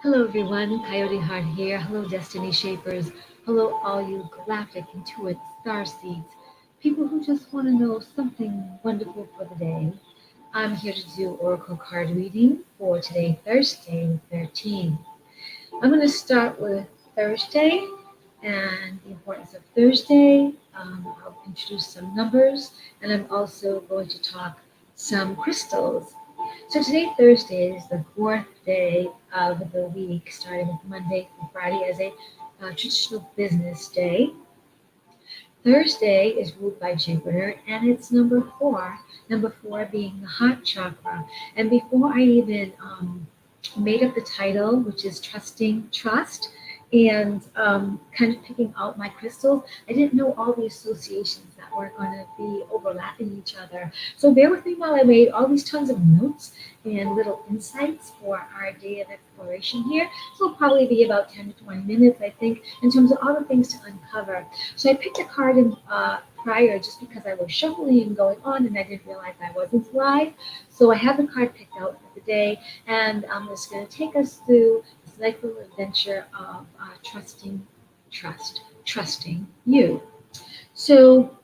Hello everyone, Coyote Heart here. Hello Destiny Shapers. Hello all you galactic intuit star seeds. People who just want to know something wonderful for the day. I'm here to do Oracle card reading for today, Thursday, 13. I'm going to start with Thursday and the importance of Thursday. I'll introduce some numbers and I'm also going to talk some crystals. So today, Thursday, is the fourth day of the week, starting with Monday through Friday as a traditional business day. Thursday is ruled by Jupiter, and it's number four being the heart chakra. And before I even made up the title, which is Trusting Trust, and kind of picking out my crystals, I didn't know all the associations that were going to be overlapping each other. So bear with me while I made all these tons of notes and little insights for our day of exploration here. So it'll probably be about 10 to 20 minutes, I think, in terms of all the things to uncover. So I picked a card in prior just because I was shuffling and going on and I didn't realize I wasn't live. So I have the card picked out for the day and I'm just going to take us through this nice little adventure of trusting you. So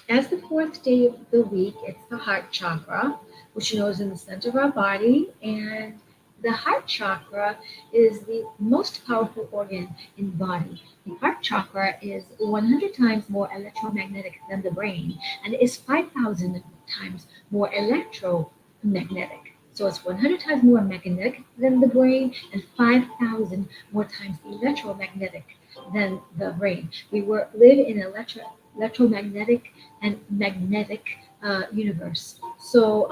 as the fourth day of the week, it's the heart chakra, which you know is in the center of our body. And the heart chakra is the most powerful organ in the body. The heart chakra is 100 times more electromagnetic than the brain and is 5,000 times more electromagnetic. So it's 100 times more magnetic than the brain and 5,000 more times electromagnetic than the brain. Live in an electromagnetic and magnetic universe. So,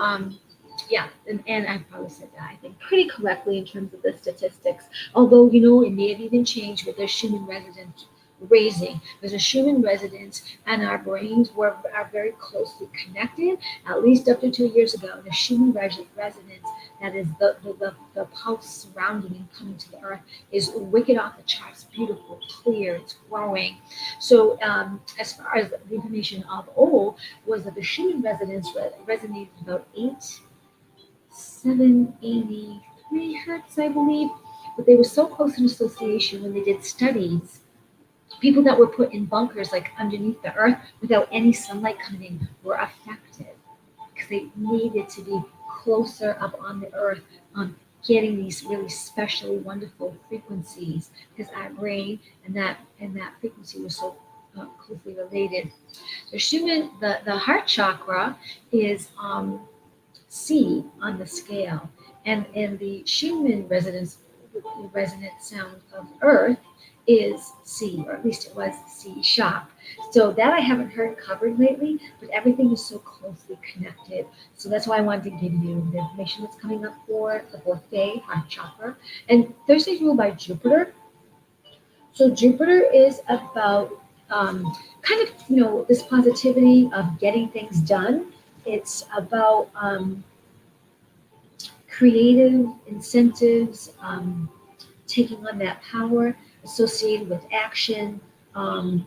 yeah, and I probably said that, I think, pretty correctly in terms of the statistics. Although, you know, it may have even changed with the Schumann resonance raising. There's a Schumann resonance, and our brains are very closely connected, at least up to 2 years ago. The Schumann resonance, that is the pulse surrounding and coming to the earth, is wicked off the charts, beautiful, clear, it's growing. So, as far as the information of old, was that the Schumann resonance resonated about 783 hertz, I believe. But they were so close in association when they did studies. People that were put in bunkers, like underneath the earth, without any sunlight coming in, were affected because they needed to be closer up on the earth, getting these really specially wonderful frequencies because our brain and that frequency was so closely related. So Schumann, the heart chakra is C on the scale, and the Schumann resonant sound of Earth is C, or at least it was C sharp. So that I haven't heard covered lately, but everything is so closely connected. So that's why I wanted to give you the information that's coming up for the fourth day, heart chakra. And Thursday's ruled by Jupiter. So Jupiter is about kind of, you know, this positivity of getting things done. It's about creative incentives, taking on that power associated with action, um,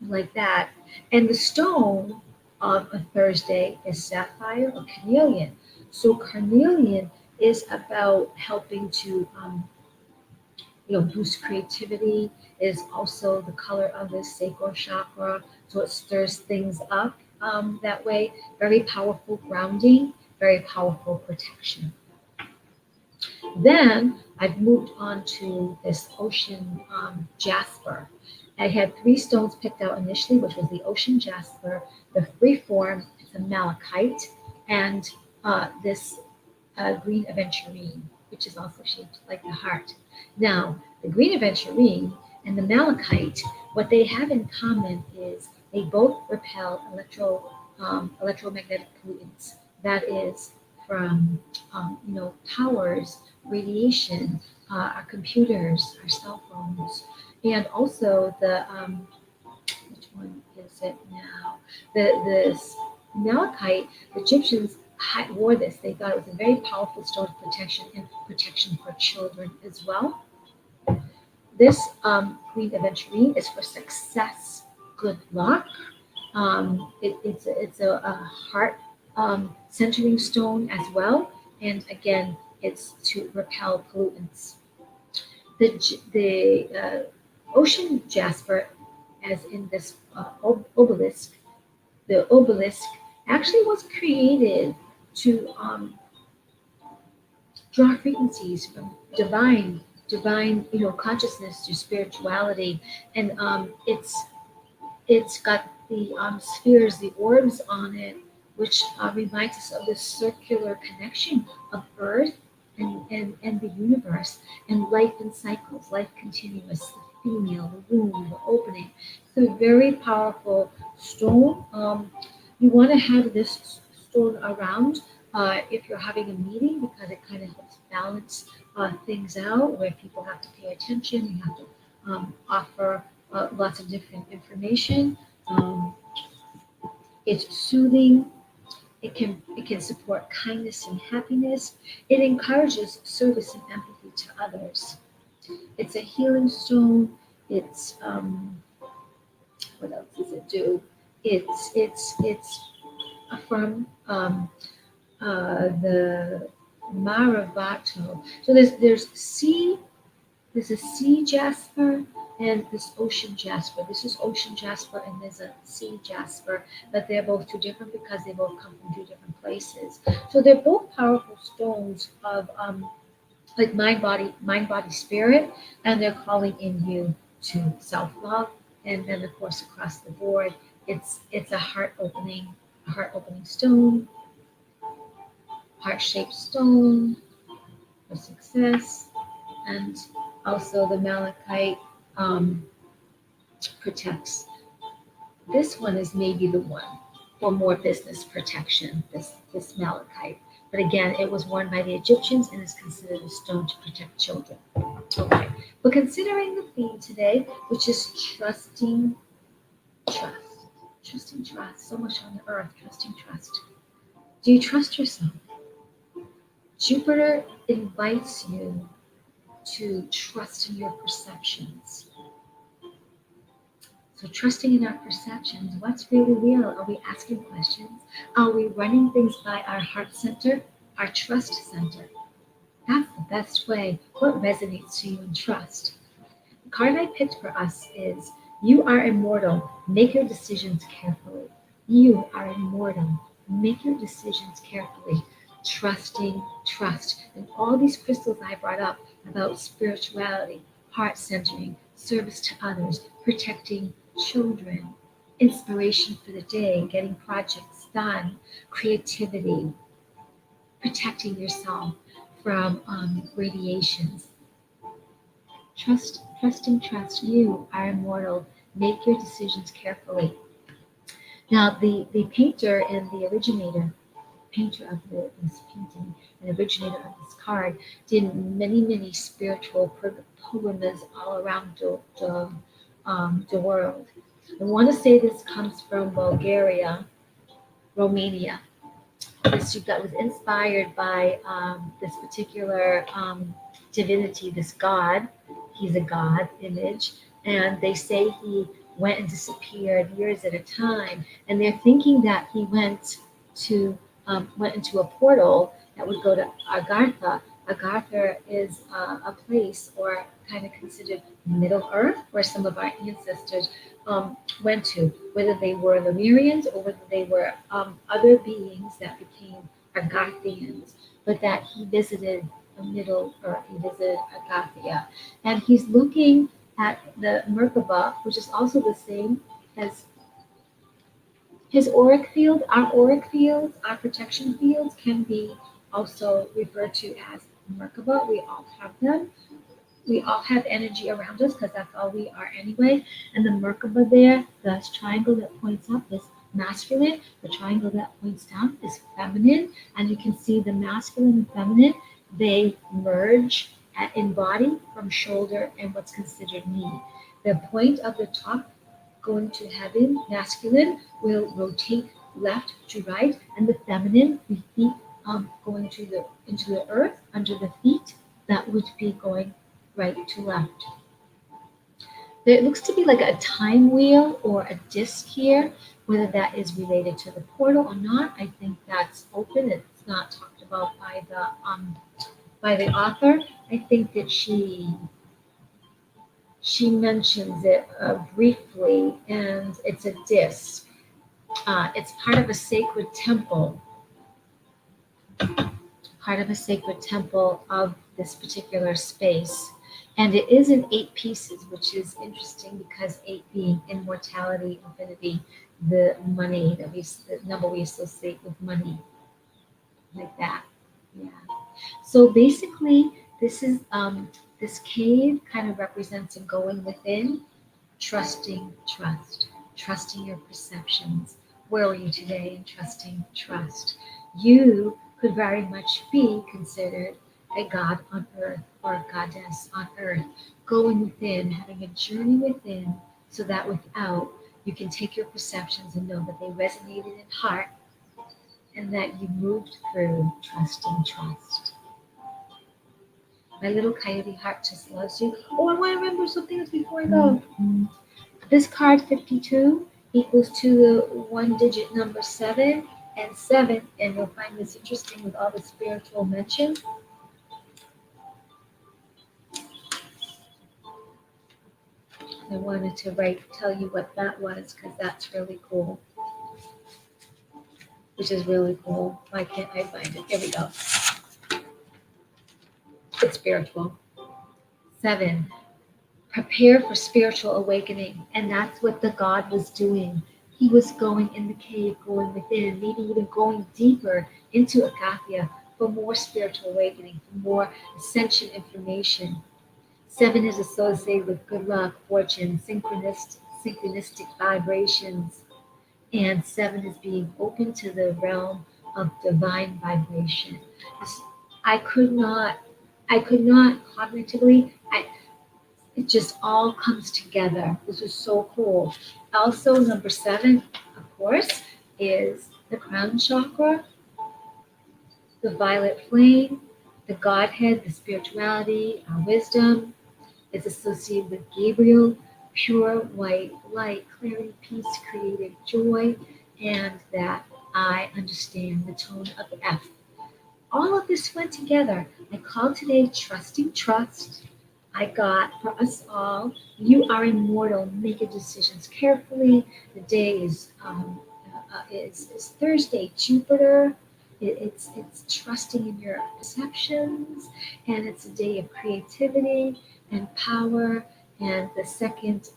like that. And the stone of a Thursday is sapphire or carnelian. So carnelian is about helping to, boost creativity. It is also the color of the sacral chakra, so it stirs things up that way. Very powerful grounding, very powerful protection. Then I've moved on to this ocean jasper. I had three stones picked out initially, which was the ocean jasper, the free form, it's a malachite, and this green aventurine, which is also shaped like the heart. Now, the green aventurine and the malachite, what they have in common is they both repel electromagnetic pollutants. That is from towers, radiation, our computers, our cell phones, and also the which one is it now? This malachite, the Egyptians wore this. They thought it was a very powerful stone of protection and protection for children as well. This Queen Aventurine is for success, good luck. It's a heart centering stone as well. And again, it's to repel pollutants. The ocean jasper, as in this obelisk, the obelisk actually was created to draw frequencies from divine, consciousness to spirituality, and it's got the spheres, the orbs on it, which reminds us of this circular connection of Earth and the universe, and life in cycles, life continuous, the female, the womb, the opening. It's a very powerful stone. You want to have this stone around if you're having a meeting, because it kind of helps balance things out where people have to pay attention. You have to offer lots of different information. Um, it's soothing. It can support kindness and happiness. It encourages service and empathy to others. It's a healing stone. It's what else does it do? It's from the Maravato. So there's a sea jasper and this ocean jasper. This is ocean jasper and there's a sea jasper, but they're both two different because they both come from two different places. So they're both powerful stones of like mind, body, spirit, and they're calling in you to self-love. And then of course across the board, it's a heart opening stone, heart shaped stone for success, and also the malachite um, protects. This one is maybe the one for more business protection, this malachite. But again, it was worn by the Egyptians and is considered a stone to protect children. Okay, but considering the theme today, which is trusting trust, so much on the earth, trusting trust. Do you trust yourself? Jupiter invites you to trust in your perceptions. So trusting in our perceptions, what's really real? Are we asking questions? Are we running things by our heart center, our trust center? That's the best way. What resonates to you in trust? The card I picked for us is you are immortal. Make your decisions carefully. You are immortal. Make your decisions carefully. Trusting, trust. And all these crystals I brought up about spirituality, heart centering, service to others, protecting children, inspiration for the day, getting projects done, creativity, protecting yourself from radiations. Trust. You are immortal. Make your decisions carefully. Now, the painter and the painter of this painting, and originator of this card, did many spiritual pilgrimages all around the world. I want to say this comes from Bulgaria, Romania. That was inspired by this particular divinity, this god. He's a god image, and they say he went and disappeared years at a time. And they're thinking that he to went into a portal that would go to Agartha. Agartha is a place, or kind of considered Middle Earth, where some of our ancestors went to, whether they were Lemurians or whether they were other beings that became Agarthians, but that he visited the Middle Earth, he visited Agathia, and he's looking at the Merkaba, which is also the same as his auric field. Our auric fields, our protection fields, can be also referred to as Merkaba. We all have them. We all have energy around us because that's all we are anyway. And the Merkaba there, the triangle that points up is masculine. The triangle that points down is feminine. And you can see the masculine and feminine, they merge in body from shoulder and what's considered knee. The point of the top going to heaven, masculine, will rotate left to right, and the feminine, the feet going into the earth under the feet, that would be going right to left. There looks to be like a time wheel or a disc here. Whether that is related to the portal or not, I think that's open. It's not talked about by the author. I think that she she mentions it briefly, and it's a disc. It's part of a sacred temple of this particular space. And it is in 8 pieces, which is interesting because 8 being immortality, infinity, the money the number we associate with money, like that. Yeah. So basically, this cave kind of represents a going within, trusting your perceptions. Where were you today in trusting trust? You could very much be considered a god on earth or a goddess on earth, going within, having a journey within, so that without, you can take your perceptions and know that they resonated in heart and that you moved through trusting trust. My little coyote heart just loves you. Oh, I want to remember something else before I go. This card 52 equals to the one digit number 7 and 7, and you'll find this interesting with all the spiritual mention. I wanted to tell you what that was because that's really cool. Which is really cool. Why can't I find it? Here we go. It's spiritual. 7. Prepare for spiritual awakening. And that's what the God was doing. He was going in the cave, going within, maybe even going deeper into Akathia for more spiritual awakening, for more ascension information. 7 is associated with good luck, fortune, synchronistic vibrations. And 7 is being open to the realm of divine vibration. I could not cognitively, it just all comes together. This is so cool. Also, number 7, of course, is the crown chakra, the violet flame, the Godhead, the spirituality, our wisdom. It's associated with Gabriel, pure white light, clarity, peace, creative joy, and that I understand the tone of F. All of this went together. I called today Trusting Trust. I got for us all, you are immortal. Make your decisions carefully. The day is Thursday, Jupiter. It's trusting in your perceptions, and it's a day of creativity and power. And the second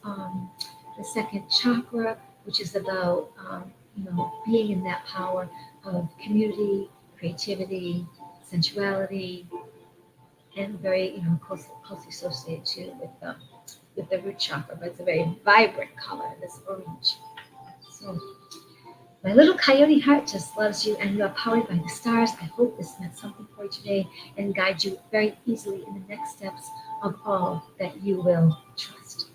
chakra, which is about being in that power of community, creativity, sensuality, and very closely associated too with the root chakra, but it's a very vibrant color, this orange. So my little coyote heart just loves you, and you are powered by the stars. I hope this meant something for you today and guide you very easily in the next steps of all that you will trust.